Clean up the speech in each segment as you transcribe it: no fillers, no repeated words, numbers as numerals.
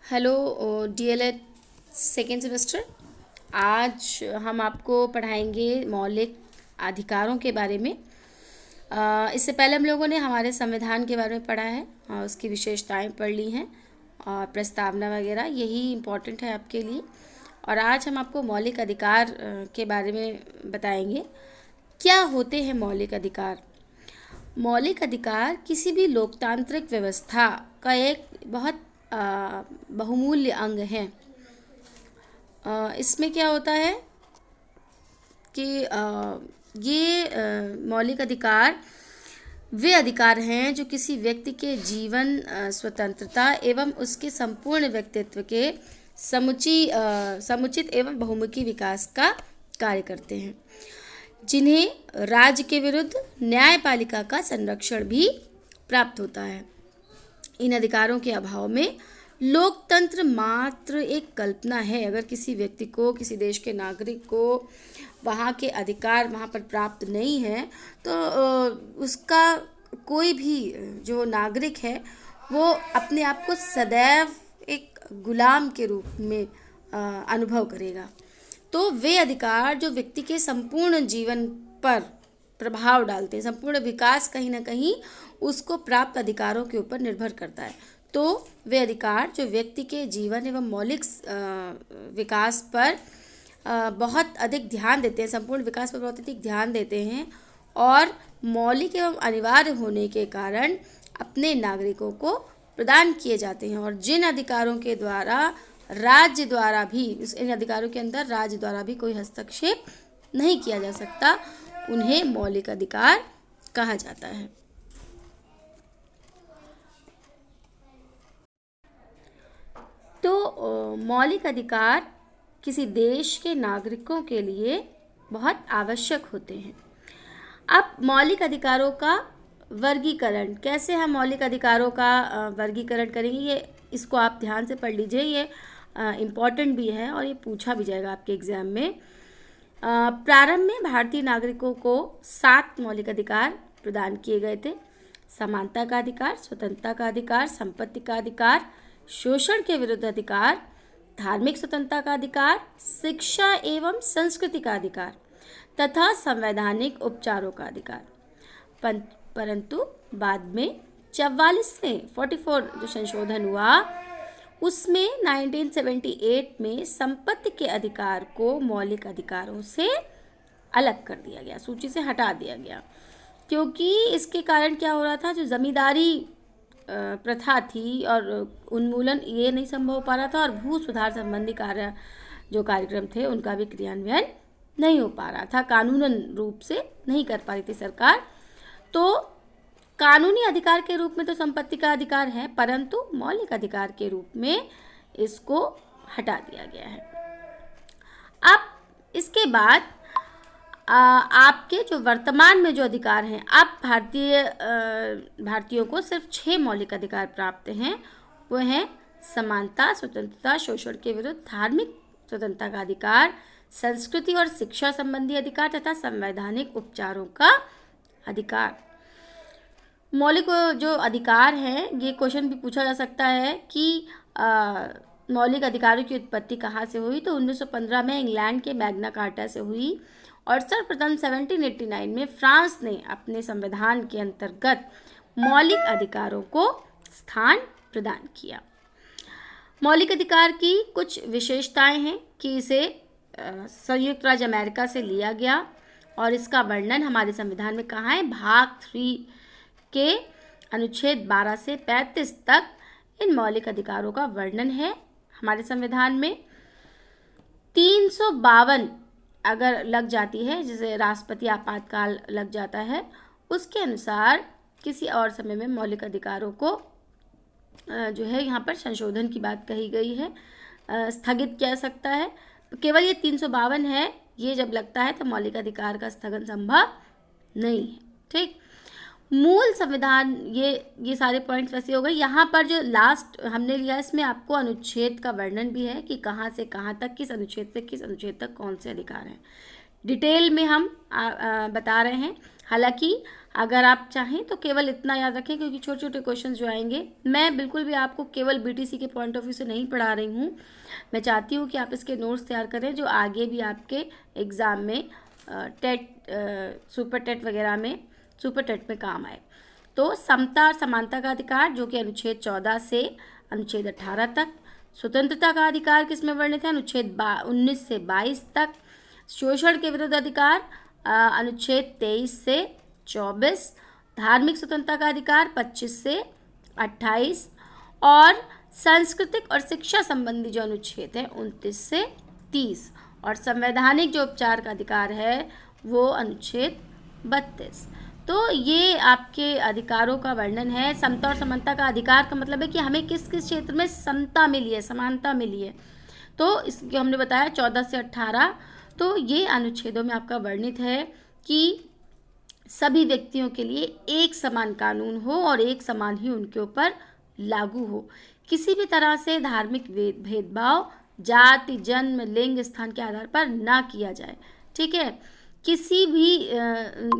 Hello DElEd second semester. आज हम आपको पढ़ाएंगे मौलिक अधिकारों के बारे में। इससे पहले हम लोगों ने हमारे संविधान के बारे में पढ़ा है और उसकी विशेषताएं पढ़ ली हैं और प्रस्तावना वगैरह, यही इम्पोर्टेंट है आपके लिए। और आज हम आपको मौलिक अधिकार के बारे में बताएंगे। क्या होते हैं मौलिक अधिकार? मौलिक अधिकार किसी भी लोकतांत्रिक व्यवस्था का एक बहुत बहुमूल्य अंग है। इसमें क्या होता है कि ये मौलिक अधिकार वे अधिकार हैं जो किसी व्यक्ति के जीवन, स्वतंत्रता एवं उसके संपूर्ण व्यक्तित्व के समुचित एवं बहुमुखी विकास का कार्य करते हैं, जिन्हें राज्य के विरुद्ध न्यायपालिका का संरक्षण भी प्राप्त होता है। इन अधिकारों के अभाव में लोकतंत्र मात्र एक कल्पना है। अगर किसी व्यक्ति को, किसी देश के नागरिक को वहाँ के अधिकार वहाँ पर प्राप्त नहीं है तो उसका कोई भी जो नागरिक है वो अपने आप को सदैव एक गुलाम के रूप में अनुभव करेगा। तो वे अधिकार जो व्यक्ति के संपूर्ण जीवन पर प्रभाव डालते हैं, संपूर्ण विकास कहीं ना कहीं उसको प्राप्त अधिकारों के ऊपर निर्भर करता है। तो वे अधिकार जो व्यक्ति के जीवन एवं मौलिक विकास पर बहुत अधिक ध्यान देते हैं, संपूर्ण विकास पर बहुत अधिक ध्यान देते हैं और मौलिक एवं अनिवार्य होने के कारण अपने नागरिकों को प्रदान किए जाते हैं। और जिन अधिकारों के द्वारा राज्य द्वारा भी, इन अधिकारों के अंदर राज्य द्वारा भी कोई हस्तक्षेप नहीं किया जा सकता, उन्हें मौलिक अधिकार कहा जाता है। तो मौलिक अधिकार किसी देश के नागरिकों के लिए बहुत आवश्यक होते हैं। अब मौलिक अधिकारों का वर्गीकरण, कैसे हम मौलिक अधिकारों का वर्गीकरण करेंगे, ये इसको आप ध्यान से पढ़ लीजिए। ये इम्पॉर्टेंट भी है और ये पूछा भी जाएगा आपके एग्जाम में। प्रारंभ में भारतीय नागरिकों को 7 मौलिक अधिकार प्रदान किए गए थे। समानता का अधिकार, स्वतंत्रता का अधिकार, संपत्ति का अधिकार, शोषण के विरुद्ध अधिकार, धार्मिक स्वतंत्रता का अधिकार, शिक्षा एवं संस्कृति का अधिकार तथा संवैधानिक उपचारों का अधिकार। परंतु बाद में 44 जो संशोधन हुआ उसमें 1978 में संपत्ति के अधिकार को मौलिक अधिकारों से अलग कर दिया गया, सूची से हटा दिया गया, क्योंकि इसके कारण क्या हो रहा था, जो जमींदारी प्रथा थी और उन्मूलन ये नहीं संभव हो पा रहा था और भू सुधार संबंधी जो कार्यक्रम थे उनका भी क्रियान्वयन नहीं हो पा रहा था, कानूनन रूप से नहीं कर पा रही थी सरकार। तो कानूनी अधिकार के रूप में तो संपत्ति का अधिकार है, परंतु मौलिक अधिकार के रूप में इसको हटा दिया गया है। अब इसके बाद आपके जो वर्तमान में जो अधिकार हैं, अब भारतीयों को सिर्फ 6 मौलिक अधिकार प्राप्त हैं। वो हैं समानता, स्वतंत्रता, शोषण के विरुद्ध, धार्मिक स्वतंत्रता का अधिकार, संस्कृति और शिक्षा संबंधी अधिकार तथा संवैधानिक उपचारों का अधिकार। मौलिक जो अधिकार हैं, ये क्वेश्चन भी पूछा जा सकता है कि मौलिक अधिकारों की उत्पत्ति कहाँ से हुई, तो 1915 में इंग्लैंड के मैग्ना कार्टा से हुई और सर्वप्रथम 1789 में फ्रांस ने अपने संविधान के अंतर्गत मौलिक अधिकारों को स्थान प्रदान किया। मौलिक अधिकार की कुछ विशेषताएं हैं कि इसे संयुक्त राज्य अमेरिका से लिया गया और इसका वर्णन हमारे संविधान में कहाँ है, भाग 3 के अनुच्छेद 12 से 35 तक इन मौलिक अधिकारों का वर्णन है हमारे संविधान में। 352 अगर लग जाती है, जैसे राष्ट्रपति आपातकाल लग जाता है, उसके अनुसार किसी और समय में मौलिक अधिकारों को जो है यहाँ पर संशोधन की बात कही गई है, स्थगित किया जा सकता है। केवल ये 352 है, ये जब लगता है तो मौलिक अधिकार का स्थगन संभव नहीं है। ठीक, मूल संविधान, ये सारे पॉइंट्स वैसे हो गए। यहाँ पर जो लास्ट हमने लिया इसमें आपको अनुच्छेद का वर्णन भी है कि कहाँ से कहाँ तक, किस अनुच्छेद से किस अनुच्छेद तक कौन से अधिकार हैं। डिटेल में हम बता रहे हैं। हालांकि अगर आप चाहें तो केवल इतना याद रखें, क्योंकि छोटे छोटे क्वेश्चन जो आएंगे, मैं बिल्कुल भी आपको केवल बीटीसी के पॉइंट ऑफ व्यू से नहीं पढ़ा रही हूँ। मैं चाहती हूँ कि आप इसके नोट्स तैयार करें जो आगे भी आपके एग्ज़ाम में टेट, सुपर टेट वगैरह में, सुपर टेट में काम आए। तो समता और समानता का अधिकार जो कि अनुच्छेद 14 से अनुच्छेद 18 तक। स्वतंत्रता का अधिकार किस में वर्णित है? अनुच्छेद 19 से 22 तक। शोषण के विरुद्ध अधिकार अनुच्छेद 23 से 24। धार्मिक स्वतंत्रता का अधिकार 25 से 28। और सांस्कृतिक और शिक्षा संबंधी जो अनुच्छेद है 29 से 30। और संवैधानिक जो उपचार का अधिकार है वो अनुच्छेद 32। तो ये आपके अधिकारों का वर्णन है। समता और समानता का अधिकार का मतलब है कि हमें किस किस क्षेत्र में समता मिली है, समानता मिली है। तो इसके हमने बताया 14 से 18। तो ये अनुच्छेदों में आपका वर्णित है कि सभी व्यक्तियों के लिए एक समान कानून हो और एक समान ही उनके ऊपर लागू हो। किसी भी तरह से धार्मिक भेदभाव जाति, जन्म, लिंग, स्थान के आधार पर ना किया जाए। ठीक है, किसी भी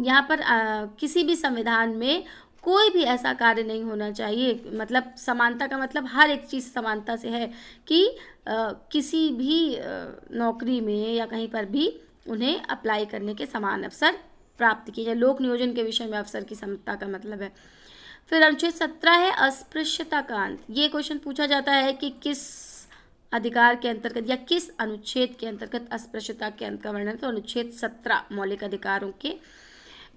यहाँ पर किसी भी संविधान में कोई भी ऐसा कार्य नहीं होना चाहिए, मतलब समानता का मतलब हर एक चीज़ समानता से है कि किसी भी नौकरी में या कहीं पर भी उन्हें अप्लाई करने के समान अवसर प्राप्त किए जाए। लोक नियोजन के विषय में अवसर की समता का मतलब है। फिर अनुच्छेद 17 है अस्पृश्यता का अंत। ये क्वेश्चन पूछा जाता है कि किस अधिकार के अंतर्गत या किस अनुच्छेद के अंतर्गत अस्पृश्यता के अंत का वर्णन। तो अनुच्छेद 17 मौलिक अधिकारों के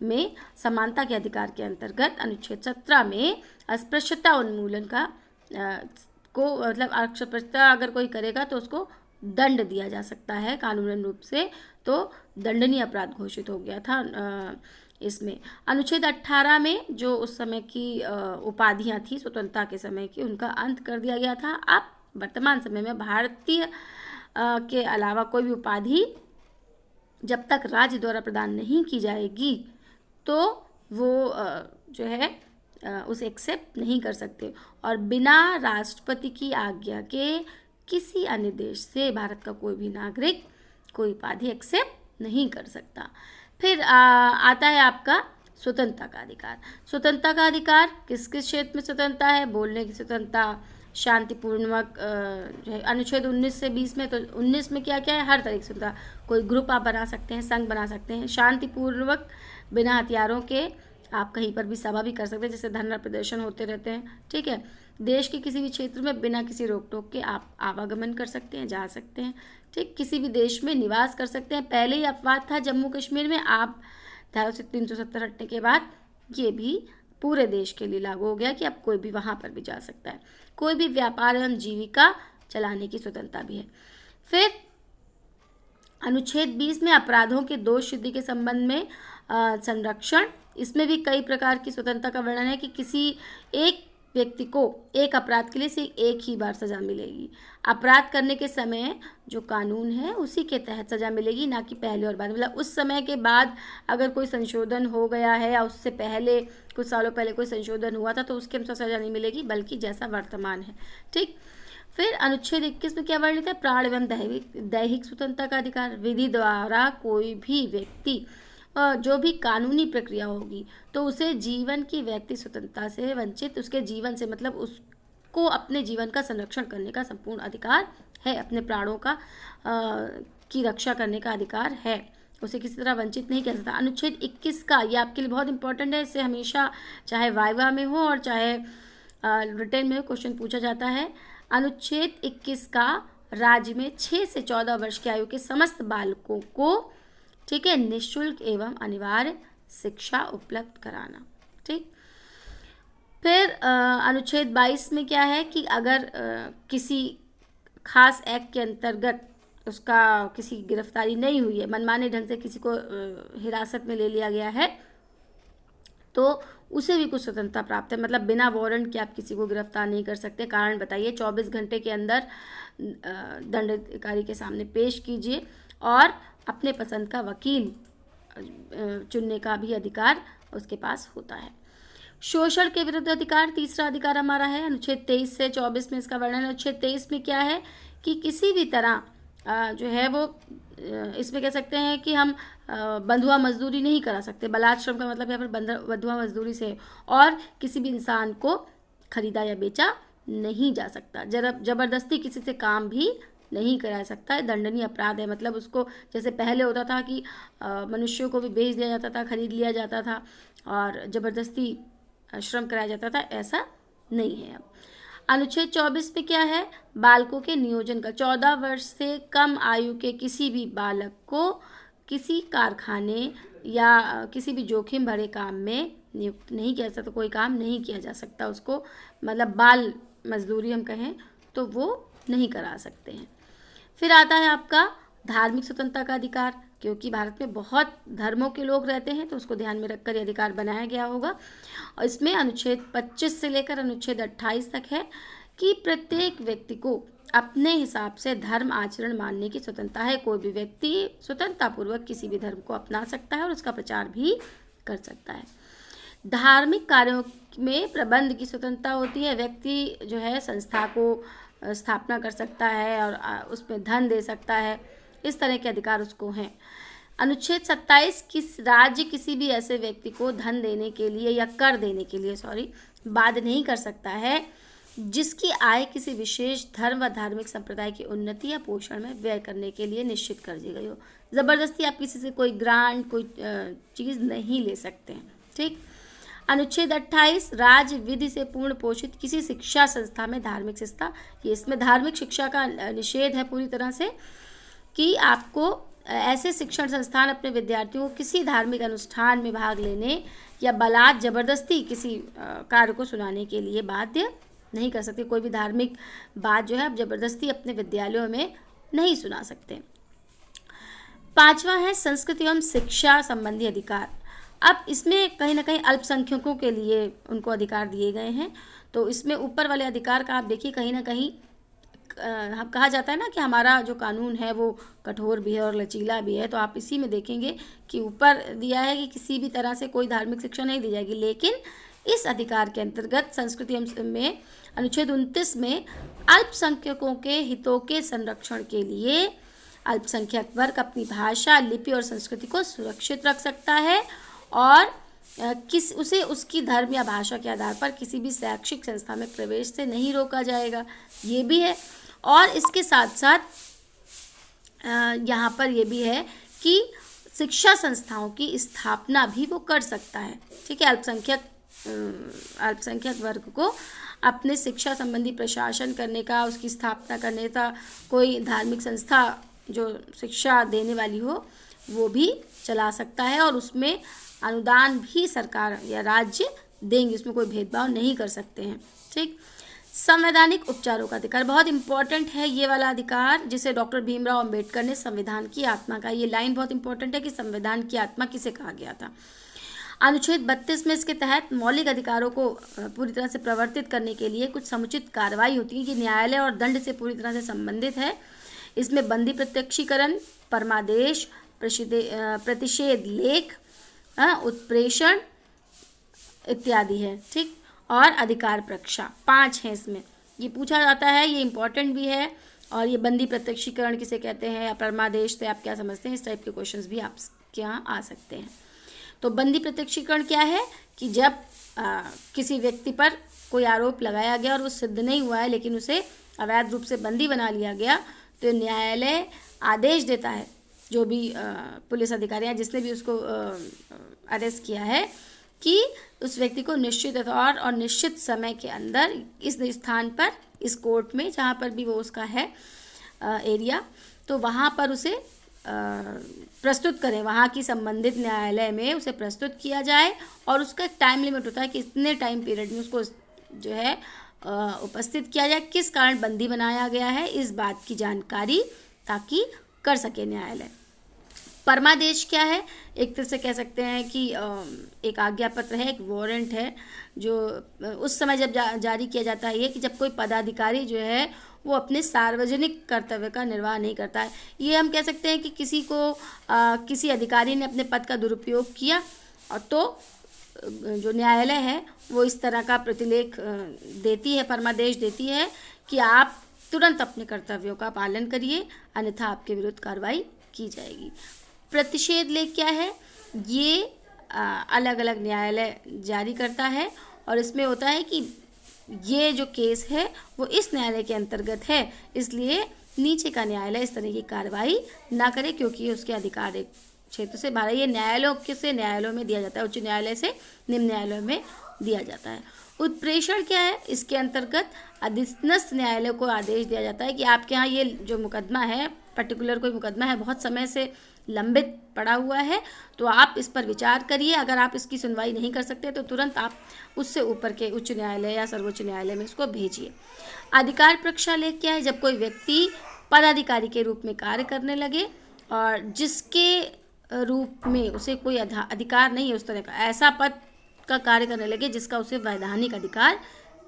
में समानता के अधिकार के अंतर्गत अनुच्छेद 17 में अस्पृश्यता उन्मूलन का को मतलब अस्पृश्यता अगर कोई करेगा तो उसको दंड दिया जा सकता है कानूनन रूप से, तो दंडनीय अपराध घोषित हो गया था इसमें। अनुच्छेद 18 में जो उस समय की उपाधियां थी स्वतंत्रता के समय की, उनका अंत कर दिया गया था। अब वर्तमान समय में भारतीय के अलावा कोई भी उपाधि जब तक राज्य द्वारा प्रदान नहीं की जाएगी तो वो जो है उसे एक्सेप्ट नहीं कर सकते, और बिना राष्ट्रपति की आज्ञा के किसी अन्य देश से भारत का कोई भी नागरिक कोई उपाधि एक्सेप्ट नहीं कर सकता। फिर आता है आपका स्वतंत्रता का अधिकार। स्वतंत्रता का अधिकार किस किस क्षेत्र में स्वतंत्रता है? बोलने की स्वतंत्रता, शांतिपूर्वक जो है अनुच्छेद 19 से 20 में। तो 19 में क्या क्या है? हर तरह की स्वतंत्रता, कोई ग्रुप आप बना सकते हैं, संघ बना सकते हैं। शांतिपूर्वक बिना हथियारों के आप कहीं पर भी सभा भी कर सकते हैं, जैसे धरना प्रदर्शन होते रहते हैं। ठीक है, देश के किसी भी क्षेत्र में बिना किसी रोक टोक के आप आवागमन कर सकते हैं, जा सकते हैं। ठीक, किसी भी देश में निवास कर सकते हैं। पहले ही अपवाद था जम्मू कश्मीर में, आप धारा 370 हटने के बाद ये भी पूरे देश के लिए लागू हो गया कि अब कोई भी वहाँ पर भी जा सकता है। कोई भी व्यापार एवं जीविका चलाने की स्वतंत्रता भी है। फिर अनुच्छेद 20 में अपराधों के दोष सिद्धि के संबंध में संरक्षण। इसमें भी कई प्रकार की स्वतंत्रता का वर्णन है कि किसी एक व्यक्ति को एक अपराध के लिए सिर्फ एक ही बार सज़ा मिलेगी। अपराध करने के समय जो कानून है उसी के तहत सज़ा मिलेगी, ना कि पहले और बाद। मतलब उस समय के बाद अगर कोई संशोधन हो गया है या उससे पहले कुछ सालों पहले कोई संशोधन हुआ था तो उसके अनुसार सज़ा नहीं मिलेगी, बल्कि जैसा वर्तमान है। ठीक, फिर अनुच्छेद 21 में क्या वर्णित है? प्राण एवं दैहिक स्वतंत्रता का अधिकार। विधि द्वारा कोई भी व्यक्ति जो भी कानूनी प्रक्रिया होगी तो उसे जीवन की व्यक्ति स्वतंत्रता से वंचित, उसके जीवन से मतलब उसको अपने जीवन का संरक्षण करने का संपूर्ण अधिकार है, अपने प्राणों का की रक्षा करने का अधिकार है, उसे किसी तरह वंचित नहीं कर सकता। अनुच्छेद 21 का, ये आपके लिए बहुत इंपॉर्टेंट है, इसे हमेशा चाहे वाइवा में हो और चाहे रिटर्न में हो क्वेश्चन पूछा जाता है। अनुच्छेद 21 का राज्य में 6 से 14 वर्ष की आयु के समस्त बालकों को, ठीक है, निःशुल्क एवं अनिवार्य शिक्षा उपलब्ध कराना। ठीक, फिर अनुच्छेद 22 में क्या है कि अगर किसी खास एक्ट के अंतर्गत उसका किसी गिरफ्तारी नहीं हुई है, मनमाने ढंग से किसी को हिरासत में ले लिया गया है, तो उसे भी कुछ स्वतंत्रता प्राप्त है। मतलब बिना वारंट के आप किसी को गिरफ्तार नहीं कर सकते। कारण बताइए, 24 घंटे के अंदर दंडाधिकारी के सामने पेश कीजिए और अपने पसंद का वकील चुनने का भी अधिकार उसके पास होता है। शोषण के विरुद्ध अधिकार, तीसरा अधिकार हमारा है अनुच्छेद 23 से 24 में इसका वर्णन है। अनुच्छेद 23 में क्या है कि किसी भी तरह जो है वो इसमें कह सकते हैं कि हम बंधुआ मजदूरी नहीं करा सकते। बलात् श्रम का मतलब यहाँ पर बंधुआ मजदूरी से है। और किसी भी इंसान को खरीदा या बेचा नहीं जा सकता। जबरदस्ती किसी से काम भी नहीं करा सकता है, दंडनीय अपराध है। मतलब उसको, जैसे पहले होता था कि मनुष्यों को भी बेच दिया जाता था, खरीद लिया जाता था और ज़बरदस्ती श्रम कराया जाता था, ऐसा नहीं है अब। अनुच्छेद 24 पे क्या है? बालकों के नियोजन का। 14 वर्ष से कम आयु के किसी भी बालक को किसी कारखाने या किसी भी जोखिम भरे काम में नियुक्त नहीं किया जा सकता। कोई काम नहीं किया जा सकता उसको, मतलब बाल मजदूरी हम कहें तो वो नहीं करा सकते हैं। फिर आता है आपका धार्मिक स्वतंत्रता का अधिकार। क्योंकि भारत में बहुत धर्मों के लोग रहते हैं तो उसको ध्यान में रखकर ये अधिकार बनाया गया होगा। और इसमें अनुच्छेद 25 से लेकर अनुच्छेद 28 तक है कि प्रत्येक व्यक्ति को अपने हिसाब से धर्म आचरण मानने की स्वतंत्रता है। कोई भी व्यक्ति स्वतंत्रतापूर्वक किसी भी धर्म को अपना सकता है और उसका प्रचार भी कर सकता है। धार्मिक कार्यों में प्रबंध की स्वतंत्रता होती है। व्यक्ति जो है संस्था को स्थापना कर सकता है और उसमें धन दे सकता है, इस तरह के अधिकार उसको हैं। अनुच्छेद 27 किस राज्य किसी भी ऐसे व्यक्ति को धन देने के लिए या कर देने के लिए बाध्य नहीं कर सकता है जिसकी आय किसी विशेष धर्म व धार्मिक संप्रदाय की उन्नति या पोषण में व्यय करने के लिए निश्चित कर दी गई हो। ज़बरदस्ती आप किसी से कोई ग्रांट, कोई चीज़ नहीं ले सकते हैं। ठीक। अनुच्छेद 28 राज्य विधि से पूर्ण पोषित किसी शिक्षा संस्था में धार्मिक संस्था, ये इसमें धार्मिक शिक्षा का निषेध है पूरी तरह से कि आपको ऐसे शिक्षण संस्थान अपने विद्यार्थियों को किसी धार्मिक अनुष्ठान में भाग लेने या बलात् जबरदस्ती किसी कार्य को सुनाने के लिए बाध्य नहीं कर सकते। कोई भी धार्मिक बात जो है आप जबरदस्ती अपने विद्यालयों में नहीं सुना सकते। 5वां है संस्कृति एवं शिक्षा संबंधी अधिकार। अब इसमें कहीं ना कहीं अल्पसंख्यकों के लिए उनको अधिकार दिए गए हैं। तो इसमें ऊपर वाले अधिकार का आप देखिए, कहीं ना कहीं हम कहा जाता है ना कि हमारा जो कानून है वो कठोर भी है और लचीला भी है। तो आप इसी में देखेंगे कि ऊपर दिया है कि किसी भी तरह से कोई धार्मिक शिक्षा नहीं दी जाएगी, लेकिन इस अधिकार के अंतर्गत संस्कृति में अनुच्छेद 29 में अल्पसंख्यकों के हितों के संरक्षण के लिए अल्पसंख्यक वर्ग अपनी भाषा, लिपि और संस्कृति को सुरक्षित रख सकता है और उसे उसकी धर्म या भाषा के आधार पर किसी भी शैक्षिक संस्था में प्रवेश से नहीं रोका जाएगा, ये भी है। और इसके साथ साथ यहाँ पर ये भी है कि शिक्षा संस्थाओं की स्थापना भी वो कर सकता है। ठीक है। अल्पसंख्यक वर्ग को अपने शिक्षा संबंधी प्रशासन करने का, उसकी स्थापना करने का, कोई धार्मिक संस्था जो शिक्षा देने वाली हो वो भी चला सकता है और उसमें अनुदान भी सरकार या राज्य देंगे, उसमें कोई भेदभाव नहीं कर सकते हैं। ठीक। संवैधानिक उपचारों का अधिकार बहुत इंपॉर्टेंट है ये वाला अधिकार, जिसे डॉक्टर भीमराव अंबेडकर ने संविधान की आत्मा का, ये लाइन बहुत इंपॉर्टेंट है कि संविधान की आत्मा किसे कहा गया था। अनुच्छेद 32 में इसके तहत मौलिक अधिकारों को पूरी तरह से प्रवर्तित करने के लिए कुछ समुचित कार्रवाई होती है कि न्यायालय और दंड से पूरी तरह से संबंधित है। इसमें बंदी प्रत्यक्षीकरण, परमादेश, प्रतिषेध लेख, उत्प्रेषण इत्यादि है। ठीक। और अधिकार प्रक्षा 5 हैं इसमें, ये पूछा जाता है, ये इंपॉर्टेंट भी है। और ये बंदी प्रत्यक्षीकरण किसे कहते हैं या परमादेश से आप क्या समझते हैं, इस टाइप के क्वेश्चंस भी आपके यहाँ आ सकते हैं। तो बंदी प्रत्यक्षीकरण क्या है कि जब किसी व्यक्ति पर कोई आरोप लगाया गया और वो सिद्ध नहीं हुआ है लेकिन उसे अवैध रूप से बंदी बना लिया गया, तो न्यायालय आदेश देता है, जो भी पुलिस अधिकारी हैं जिसने भी उसको अरेस्ट किया है, कि उस व्यक्ति को निश्चित तौर और निश्चित समय के अंदर इस स्थान पर, इस कोर्ट में जहाँ पर भी वो उसका है एरिया, तो वहाँ पर उसे प्रस्तुत करें, वहाँ की संबंधित न्यायालय में उसे प्रस्तुत किया जाए और उसका एक टाइम लिमिट होता है कि इतने टाइम पीरियड में उसको जो है उपस्थित किया जाए, किस कारण बंदी बनाया गया है, इस बात की जानकारी ताकि कर सके न्यायालय। परमादेश क्या है? एक तरह से कह सकते हैं कि एक आज्ञा पत्र है, एक वारंट है, जो उस समय जब जारी किया जाता है, ये कि जब कोई पदाधिकारी जो है वो अपने सार्वजनिक कर्तव्य का निर्वाह नहीं करता है। ये हम कह सकते हैं कि किसी को किसी अधिकारी ने अपने पद का दुरुपयोग किया और तो जो न्यायालय है वो इस तरह का प्रतिलेख देती है, परमादेश देती है कि आप तुरंत अपने कर्तव्यों का पालन करिए, अन्यथा आपके विरुद्ध कार्रवाई की जाएगी। प्रतिषेध लेख क्या है? ये अलग अलग न्यायालय जारी करता है और इसमें होता है कि ये जो केस है वो इस न्यायालय के अंतर्गत है, इसलिए नीचे का न्यायालय इस तरह की कार्रवाई ना करे, क्योंकि उसके अधिकार क्षेत्र से बाहर। ये न्यायालयों में दिया जाता है, उच्च न्यायालय से निम्न न्यायालयों में दिया जाता है। उत्प्रेषण क्या है? इसके अंतर्गत अधीनस्थ न्यायालय को आदेश दिया जाता है कि आपके यहाँ ये जो मुकदमा है, पर्टिकुलर कोई मुकदमा है, बहुत समय से लंबित पड़ा हुआ है, तो आप इस पर विचार करिए। अगर आप इसकी सुनवाई नहीं कर सकते तो तुरंत आप उससे ऊपर के उच्च न्यायालय या सर्वोच्च न्यायालय में इसको भेजिए। अधिकार प्रक्षालेख क्या है? जब कोई व्यक्ति पदाधिकारी के रूप में कार्य करने लगे और जिसके रूप में उसे कोई अधिकार नहीं है, उस तरह का ऐसा पद का कार्य करने लगे जिसका उसे वैधानिक अधिकार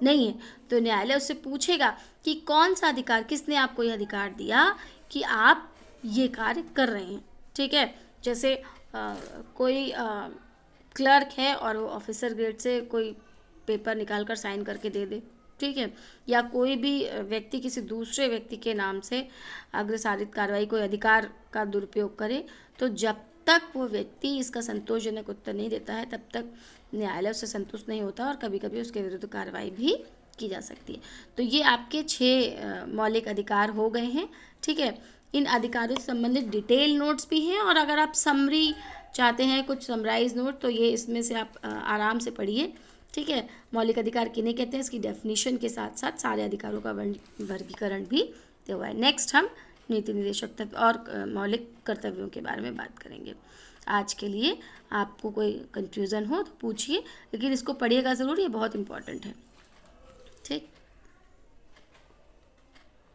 नहीं है, तो न्यायालय उससे पूछेगा कि कौन सा अधिकार, किसने आपको यह अधिकार दिया कि आप ये कार्य कर रहे हैं। ठीक है, जैसे कोई क्लर्क है और वो ऑफिसर ग्रेड से कोई पेपर निकाल कर साइन करके दे दे, ठीक है, या कोई भी व्यक्ति किसी दूसरे व्यक्ति के नाम से अग्रसारित कार्रवाई, कोई अधिकार का दुरुपयोग करे, तो जब तक वो व्यक्ति इसका संतोषजनक उत्तर नहीं देता है तब तक न्यायालय उससे संतुष्ट नहीं होता और कभी कभी उसके विरुद्ध कार्रवाई भी की जा सकती है। तो ये आपके 6 मौलिक अधिकार हो गए हैं। ठीक है, इन अधिकारों से संबंधित डिटेल नोट्स भी हैं, और अगर आप समरी चाहते हैं, कुछ समराइज नोट, तो ये इसमें से आप आराम से पढ़िए। ठीक है, मौलिक अधिकार किन्हें कहते हैं, इसकी डेफिनेशन के साथ साथ सारे अधिकारों का वर्गीकरण भी दिया हुआ है। नेक्स्ट हम नीति निर्देशक तत्व और मौलिक कर्तव्यों के बारे में बात करेंगे। आज के लिए आपको कोई कन्फ्यूज़न हो तो पूछिए, लेकिन इसको पढ़िएगा ज़रूर, ये बहुत इंपॉर्टेंट है।